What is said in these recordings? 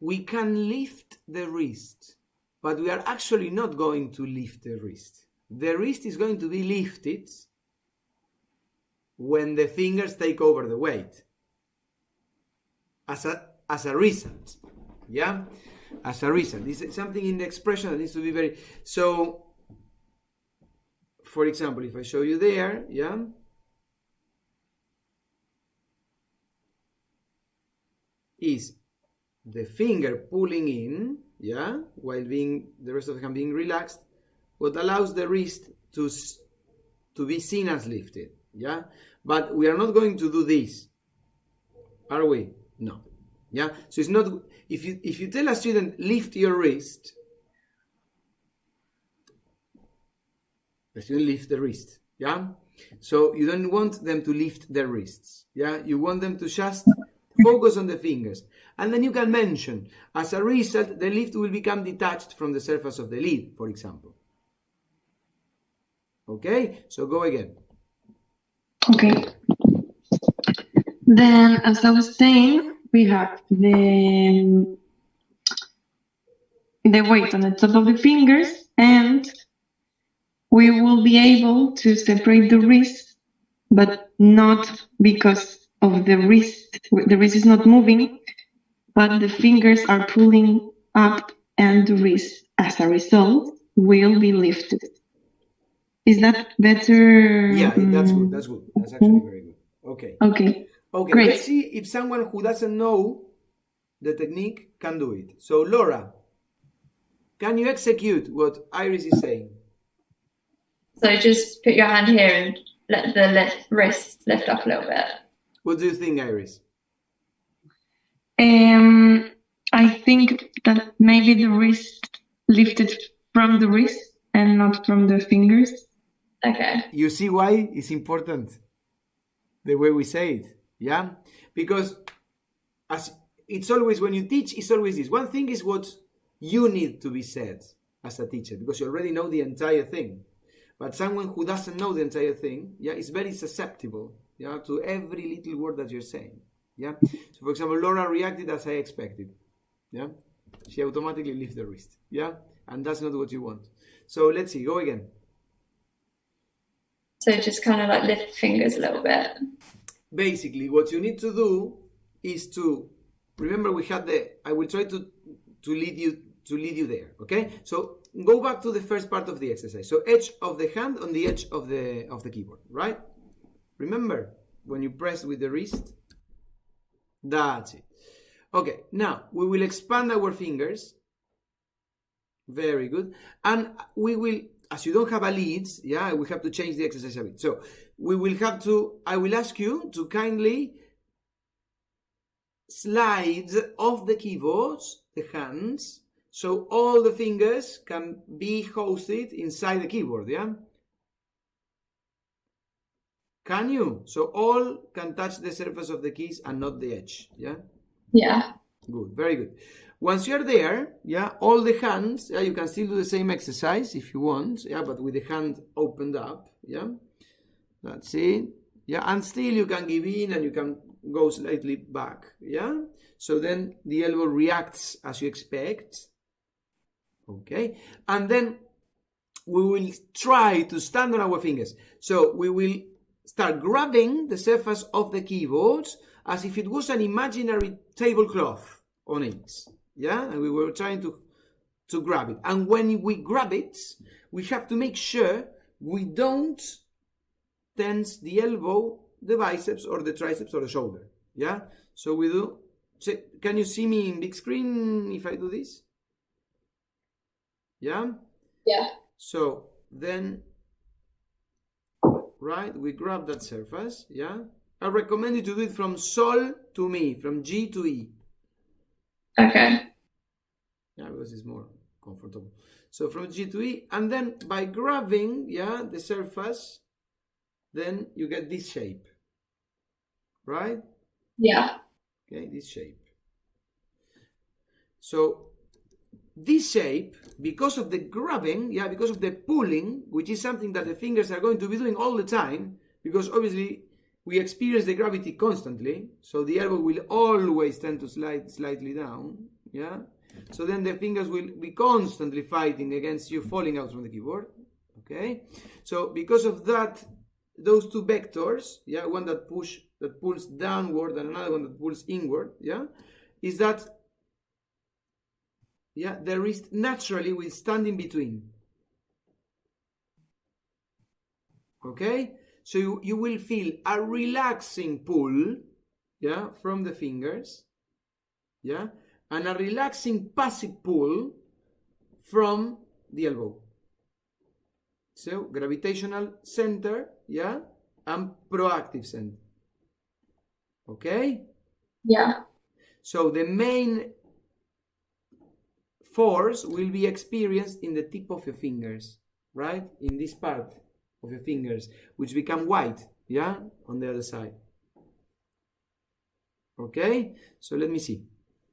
we can lift the wrist, but we are actually not going to lift the wrist. The wrist is going to be lifted when the fingers take over the weight. As a result, yeah? As a result. This is something in the expression that needs to be very... So, for example, if I show you there, yeah? Is the finger pulling in, yeah? While the rest of the hand being relaxed, what allows the wrist to be seen as lifted, yeah? But we are not going to do this, are we? No, yeah? So it's not, if you tell a student, lift your wrist, the student lift the wrist, yeah? So you don't want them to lift their wrists, yeah? You want them to just focus on the fingers. And then you can mention, as a result, the lift will become detached from the surface of the lid, for example. Okay, so go again. Okay. Then, as I was saying, we have the weight on the top of the fingers, and we will be able to separate the wrist, but not because of the wrist. The wrist is not moving, but the fingers are pulling up, and the wrist, as a result, will be lifted. Is that better? Yeah, that's good. That's good. That's actually very good. Okay. Okay. Okay. Great. Let's see if someone who doesn't know the technique can do it. So, Laura, can you execute what Iris is saying? So just put your hand here and let the wrist lift up a little bit. What do you think, Iris? I think that maybe the wrist lifted from the wrist and not from the fingers. Okay. You see why it's important? The way we say it, yeah? Because as it's always, when you teach, it's always this. One thing is what you need to be said as a teacher, because you already know the entire thing. But someone who doesn't know the entire thing, yeah, is very susceptible, yeah, to every little word that you're saying, yeah? So, for example, Laura reacted as I expected, yeah? She automatically lifted the wrist, yeah? And that's not what you want. So let's see, go again. So just kind of like lift fingers a little bit. Basically, what you need to do is to remember we had I will try to lead you there, okay? So go back to the first part of the exercise. So edge of the hand on the edge of the keyboard, right? Remember when you press with the wrist? That's it. Okay, now we will expand our fingers. Very good. And we will, as you don't have a lead, yeah, we have to change the exercise a bit. So we will have to, I will ask you to kindly slide off the keyboards, the hands, so all the fingers can be hosted inside the keyboard, yeah? Can you? So all can touch the surface of the keys and not the edge, yeah? Yeah. Good, very good. Once you're there, yeah, all the hands, yeah, you can still do the same exercise if you want, yeah, but with the hand opened up, yeah? That's it, yeah, and still you can give in and you can go slightly back, yeah? So then the elbow reacts as you expect, okay? And then we will try to stand on our fingers. So we will start grabbing the surface of the keyboard as if it was an imaginary tablecloth on it, yeah? And we were trying to grab it. And when we grab it, we have to make sure we don't tense the elbow, the biceps, or the triceps, or the shoulder, yeah? So we do, can you see me in big screen if I do this? Yeah? Yeah. So then, right, we grab that surface, yeah? I recommend you to do it from sol to mi, from G to E. Okay. Yeah, because it's more comfortable. So from G to E, and then by grabbing, yeah, the surface, then you get this shape, right? Yeah. Okay, this shape. So this shape, because of the grabbing, yeah, because of the pulling, which is something that the fingers are going to be doing all the time, because obviously we experience the gravity constantly, so the elbow will always tend to slide slightly down, Yeah. So then the fingers will be constantly fighting against you falling out from the keyboard. Okay. So because of that, those two vectors, yeah, one that pulls downward and another one that pulls inward, yeah, is that, yeah, the wrist naturally will stand in between. Okay. So you will feel a relaxing pull, yeah, from the fingers, yeah, and a relaxing passive pull from the elbow. So gravitational center, yeah, and proactive center. Okay? Yeah. So the main force will be experienced in the tip of your fingers, right? In this part of your fingers, which become white, yeah, on the other side. Okay? So let me see.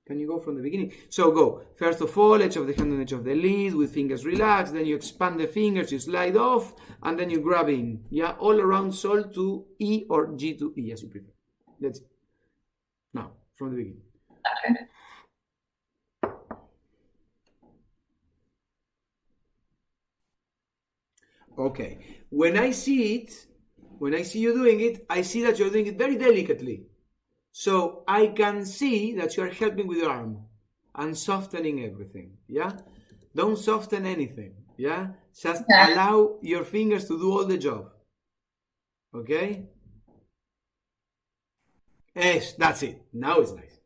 Can you go from the beginning? So go. First of all, edge of the hand and edge of the lid with fingers relaxed. Then you expand the fingers, you slide off, and then you grab in. Yeah, all around Sol to E or G to E, as you prefer. That's it. Now, from the beginning. Okay. When I see you doing it, I see that you're doing it very delicately. So I can see that you are helping with your arm and softening everything. Yeah? Don't soften anything. Yeah? Just allow your fingers to do all the job. Okay? Yes, that's it. Now it's nice.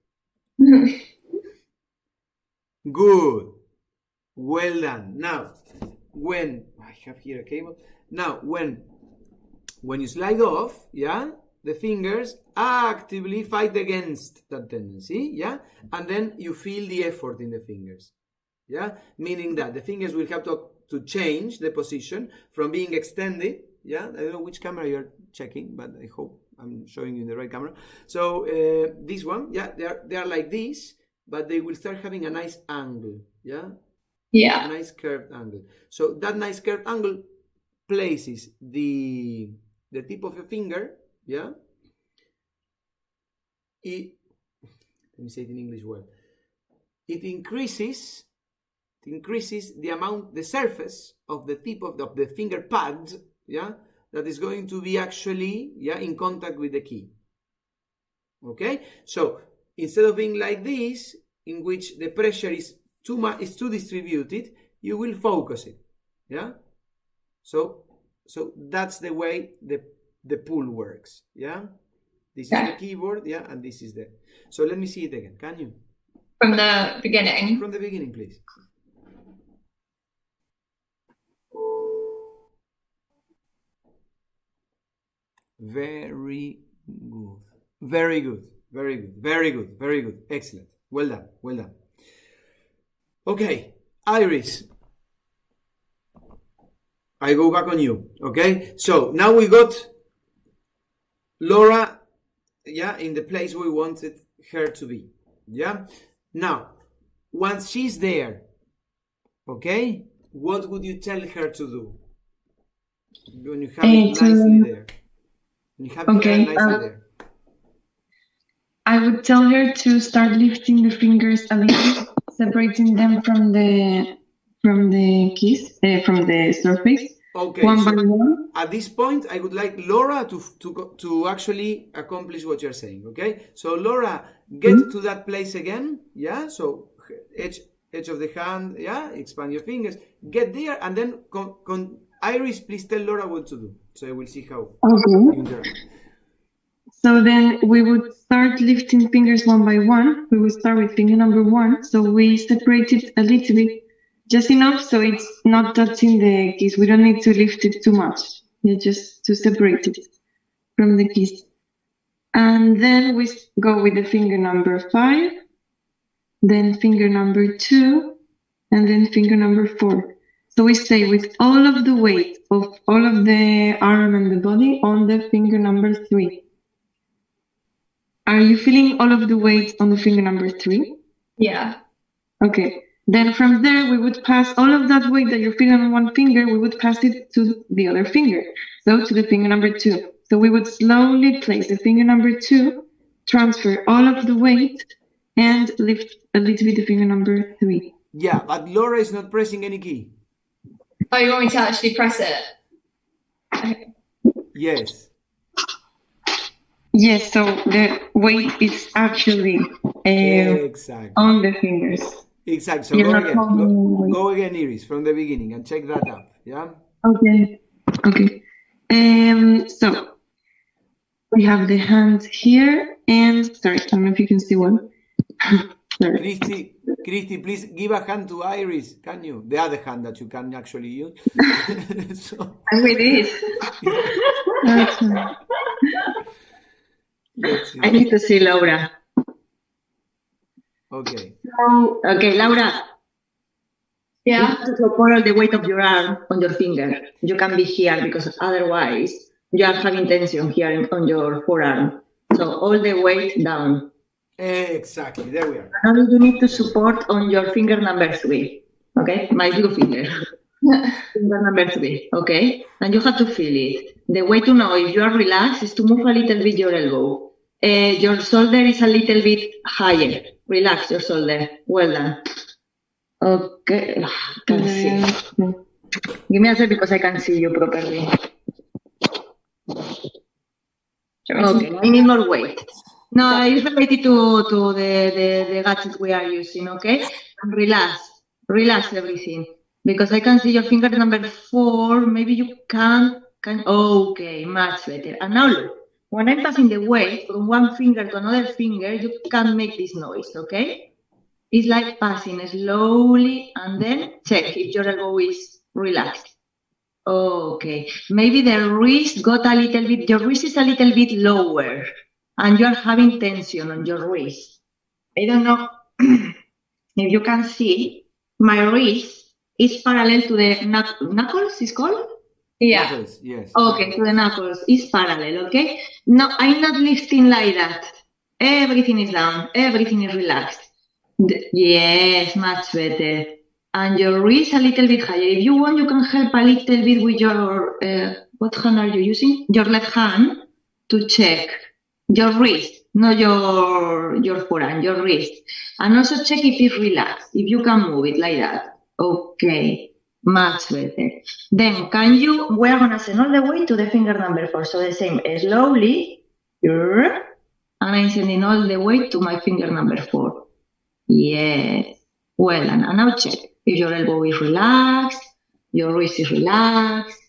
Good. Well done. Now, when I have here a cable. Now, when you slide off, yeah, the fingers actively fight against that tendency, yeah, and then you feel the effort in the fingers, yeah, meaning that the fingers will have to change the position from being extended, yeah. I don't know which camera you're checking, but I hope I'm showing you the right camera. So this one, yeah, they are like this, but they will start having a nice angle, yeah. Yeah. A nice curved angle. So that nice curved angle places the tip of your finger, yeah. Let me say it in English well. It increases the surface of the tip of the finger pad, yeah, that is going to be actually, yeah, in contact with the key. Okay, so instead of being like this, in which the pressure is too distributed, you will focus it, yeah. So that's the way the pull works, yeah. This is the keyboard, yeah, and this is the. So let me see it again. Can you? From the beginning. From the beginning, please. Very good. Very good. Very good. Very good. Very good. Excellent. Well done. Well done. Okay, Iris. I go back on you. Okay. So now we got Laura, yeah, in the place we wanted her to be. Yeah. Now, once she's there, okay, what would you tell her to do? When you have it nicely there. When you have it nicely there. I would tell her to start lifting the fingers a little, separating them from the keys, from the surface. Okay, one so by one. At this point, I would like Laura to actually accomplish what you're saying. Okay, so Laura, get to that place again. Yeah, so edge of the hand. Yeah, expand your fingers. Get there, and then Iris, please tell Laura what to do. So we'll see how you interact. So then we would start lifting fingers one by one. We would start with finger number 1. So we separate it a little bit, just enough so it's not touching the keys. We don't need to lift it too much, just to separate it from the keys. And then we go with the finger number 5, then finger number 2, and then finger number 4. So we stay with all of the weight of all of the arm and the body on the finger number 3. Are you feeling all of the weight on the finger number 3? Yeah. Okay. Then from there, we would pass all of that weight that you're feeling on one finger, we would pass it to the other finger. So to the finger number 2. So we would slowly place the finger number 2, transfer all of the weight, and lift a little bit the finger number 3. Yeah, but Laura is not pressing any key. Oh, you want me to actually press it? Okay. Yes. Yes, so the weight is actually Exactly. on the fingers. Exactly. So You're go not again. holding weight. Go again, Iris, from the beginning and check that up. Yeah. Okay. So we have the hand here, and sorry, I don't know if you can see one. Sorry. Christy, please give a hand to Iris. Can you? The other hand that you can actually use. So, I'm with this. let's see. I need to see Laura. Okay. So, okay, Laura. You Yeah. have to support all the weight of your arm on your finger. You can be here because otherwise you are having tension here on your forearm. So all the weight down. Exactly. There we are. Now you need to support on your finger number 3. Okay, my blue finger. Finger number 3. Okay, and you have to feel it. The way to know if you are relaxed is to move a little bit your elbow. Your shoulder is a little bit higher. Relax your shoulder. Well done. Okay, can see. Give me a second because I can see you properly. Okay, I need more weight. No, it's related to the gadget we are using, okay? And relax everything. Because I can see your finger number 4, maybe you can, okay, much better. And now look, when I'm passing the weight from one finger to another finger, you can make this noise, okay? It's like passing slowly and then check if your elbow is relaxed. Okay, maybe the wrist got a little bit, your wrist is a little bit lower and you're having tension on your wrist. I don't know if you can see, my wrist is parallel to the knuckles, it's called? Yeah. Knuckles, yes. Okay, to the knuckles, is parallel, okay? No, I'm not lifting like that. Everything is down, everything is relaxed. Yes, much better. And your wrist a little bit higher. If you want, you can help a little bit with your, what hand are you using? Your left hand to check your wrist, not your forearm, your wrist. And also check if it's relaxed, if you can move it like that. Okay, much better. Then we're gonna send all the way to the finger number 4. So the same, slowly, and I'm sending all the way to my finger number 4. Yes. Well, and now check if your elbow is relaxed, your wrist is relaxed.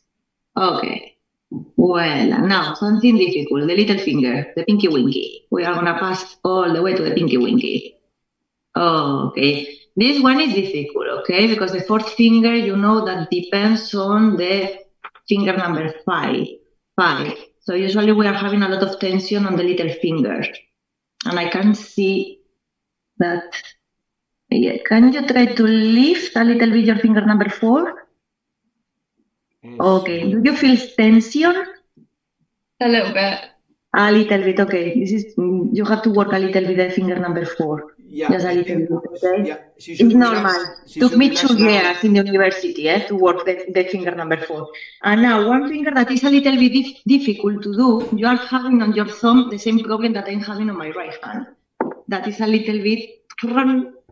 Okay. Well, and now something difficult, the little finger, the pinky winky. We are gonna pass all the way to the pinky winky. Okay. This one is difficult, okay? Because the 4th finger, you know that depends on the finger number 5. So usually we are having a lot of tension on the little finger. And I can see that. Yeah. Can you try to lift a little bit your finger number 4? Yes. Okay. Do you feel tension? A little bit. A little bit. Okay. This is you have to work a little bit the finger number 4. Yeah, Just a little bit. Okay. Yeah, It's normal. Took me 2 years in the university to work the finger number 4. And now one finger that is a little bit difficult to do. You are having on your thumb the same problem that I'm having on my right hand. That is a little bit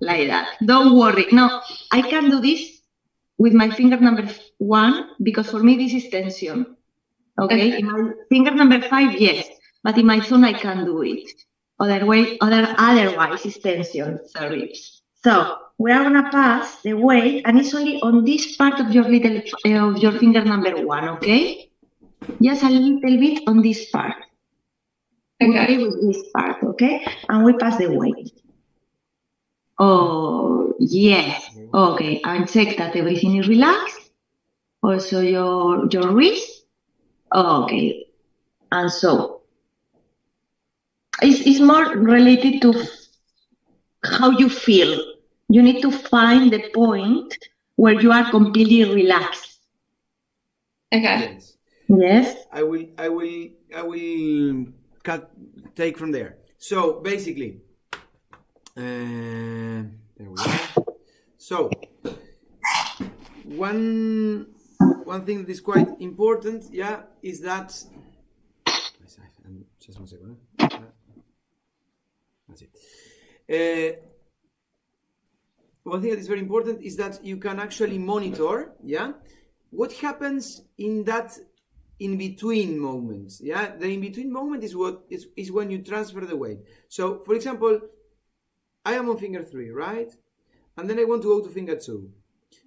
like that. Don't worry. No, I can do this with my finger number 1 because for me this is tension. Okay, in my finger number 5, yes, but in my thumb I can do it. Otherwise it's tension. Sorry. So we are gonna pass the weight, and it's only on this part of your of your finger number 1. Okay, just a little bit on this part. Okay, with this part. Okay, and we pass the weight. Oh, yes. Okay, and check that everything is relaxed. Also your wrist. Okay, and so it's more related to how you feel. You need to find the point where you are completely relaxed. Okay. Yes. I will take from there. So basically, there we are. So one thing that is quite important, yeah, is that just one second. That's it. one thing that is very important is that you can actually monitor, yeah, what happens in that in-between moments. Yeah, the in-between moment is what is when you transfer the weight. So, for example, I am on finger 3, right? And then I want to go to finger 2.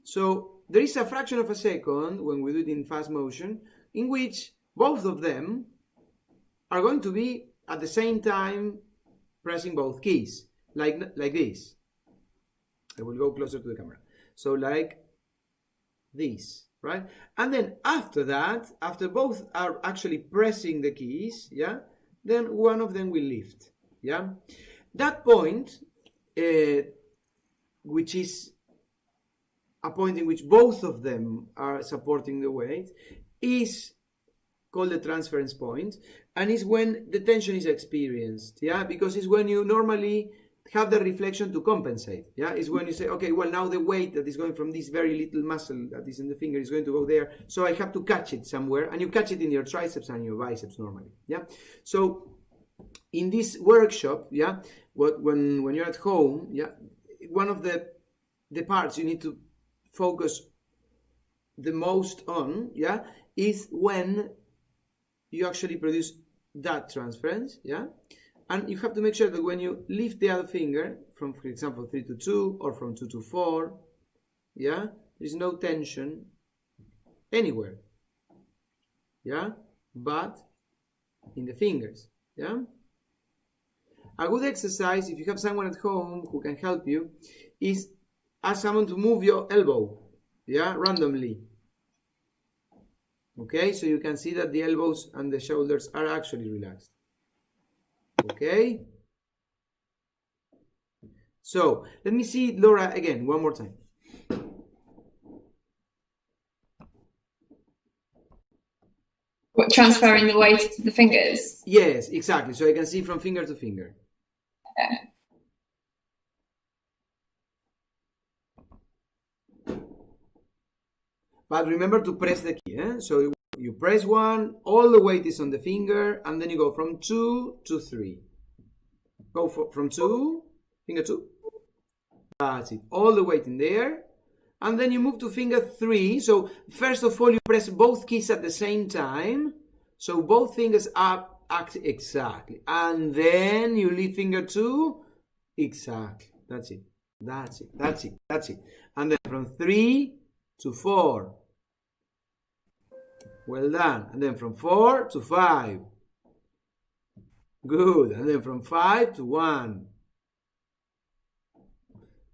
So there is a fraction of a second when we do it in fast motion in which both of them are going to be at the same time pressing both keys, like this. I will go closer to the camera. So like this, right? And then after that, after both are actually pressing the keys, yeah, then one of them will lift, yeah. That point, which is a point in which both of them are supporting the weight, is called the transference point, and is when the tension is experienced, yeah, because it's when you normally have the reflection to compensate, yeah, it's when you say, okay, well, now the weight that is going from this very little muscle that is in the finger is going to go there, so I have to catch it somewhere, and you catch it in your triceps and your biceps normally, yeah. So in this workshop, yeah, when you're at home, yeah, one of the parts you need to focus the most on, yeah, is when you actually produce that transference, yeah. And you have to make sure that when you lift the other finger from, for example, 3 to 2 or from 2 to 4, yeah, there's no tension anywhere, yeah, but in the fingers, yeah. A good exercise, if you have someone at home who can help you, is ask someone to move your elbow, yeah, randomly. Okay, so you can see that the elbows and the shoulders are actually relaxed. Okay, so let me see Laura again one more time. What, transferring the weight to the fingers? Yes, exactly. So I can see from finger to finger. Okay. But remember to press the key. So you press 1, all the weight is on the finger, and then you go from 2 to 3. Go from 2, finger 2. That's it. All the weight in there. And then you move to finger 3. So first of all, you press both keys at the same time. So both fingers act exactly. And then you leave finger 2. Exactly. That's it. That's it. That's it. That's it. And then from 3 to 4. Well done. And then from 4 to 5. Good. And then from 5 to 1.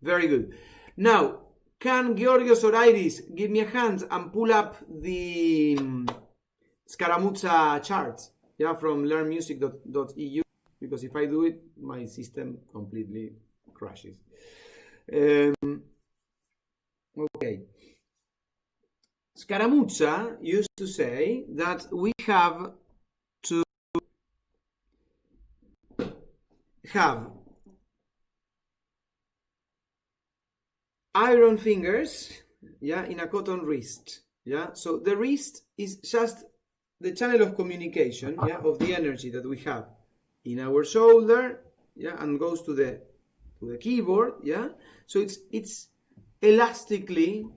Very good. Now, can Georgios or Iris give me a hand and pull up the Scaramuzza chart, yeah, from learnmusic.eu? Because if I do it, my system completely crashes. Okay. Scaramuzza used to say that we have to have iron fingers, yeah, in a cotton wrist, yeah. So the wrist is just the channel of communication, yeah, of the energy that we have in our shoulder, yeah, and goes to the keyboard, yeah. So it's elastically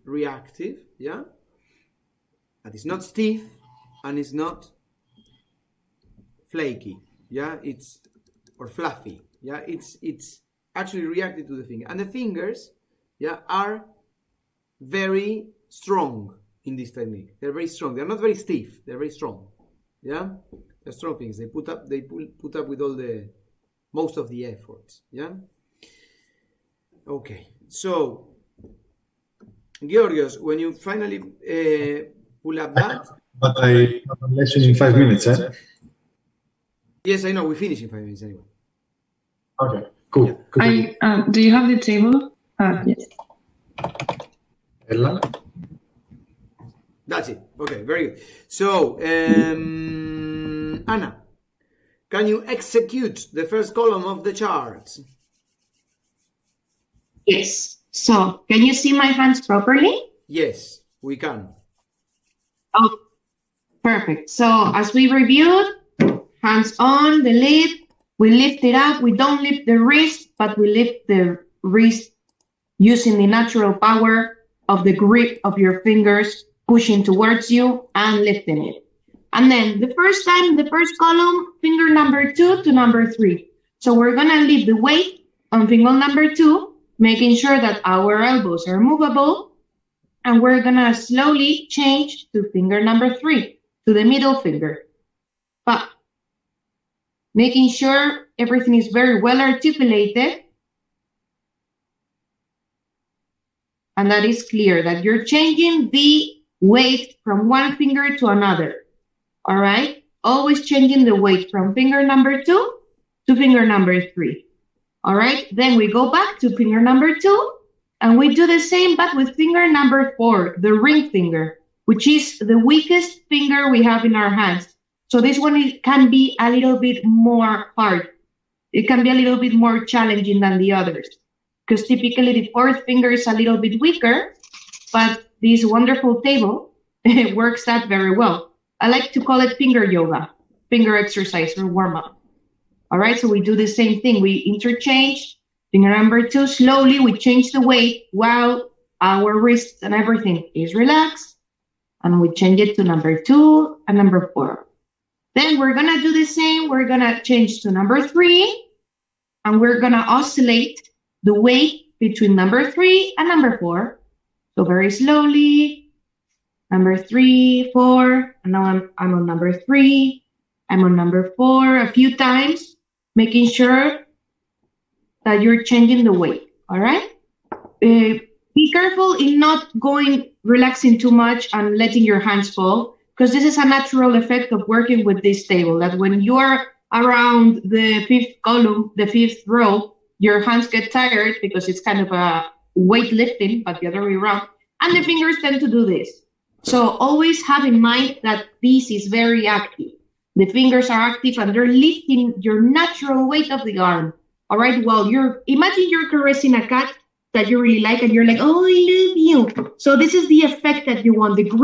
reactive, yeah. And it's not stiff and it's not flaky, yeah. It's or fluffy, yeah. It's actually reacted to the finger, and the fingers, yeah, are very strong in this technique. They're very strong. They're not very stiff. They're very strong. Yeah, they're strong things. They put up with all the most of the efforts. Yeah. Okay. So, Georgios, when you finally pull up that. But I have a lesson in 5 minutes, eh? Yes, I know. We finish in 5 minutes anyway. Okay. Cool. Yeah. Do you have the table? Yes. Ella? That's it. Okay, very good. So, Anna, can you execute the first column of the chart? Yes. So, can you see my hands properly? Yes, we can. Oh, perfect. So, as we reviewed, hands on the lid, We lift it up. We don't lift the wrist, but we lift the wrist using the natural power of the grip of your fingers, pushing towards you and lifting it. And then the first time, the first column, finger number 2 to number 3. So we're going to leave the weight on finger number 2, making sure that our elbows are movable. And we're going to slowly change to finger number 3, to the middle finger. But making sure everything is very well articulated. And that is clear, that you're changing the weight from one finger to another. All right? Always changing the weight from finger number 2 to finger number 3. All right? Then we go back to finger number 2, and we do the same, but with finger number 4, the ring finger, which is the weakest finger we have in our hands. So this one can be a little bit more hard. It can be a little bit more challenging than the others, because typically the 4th finger is a little bit weaker, but this wonderful table works out very well. I like to call it finger yoga, finger exercise or warm-up. All right, so we do the same thing. We interchange finger number 2. Slowly, we change the weight while our wrists and everything is relaxed. And we change it to number 2 and number 4. Then we're going to do the same. We're going to change to number 3. And we're going to oscillate the weight between number 3 and number 4. So very slowly. Number 3, 4, and now I'm on number 3. I'm on number 4 a few times, making sure that you're changing the weight, all right? Be careful in not relaxing too much and letting your hands fall, because this is a natural effect of working with this table, that when you are around the 5th column, the 5th row, your hands get tired because it's kind of a weightlifting, but the other way around, and the fingers tend to do this. So always have in mind that this is very active. The fingers are active and they're lifting your natural weight of the arm. All right, well, imagine you're caressing a cat that you really like and you're like, oh, I love you. So this is the effect that you want, the grip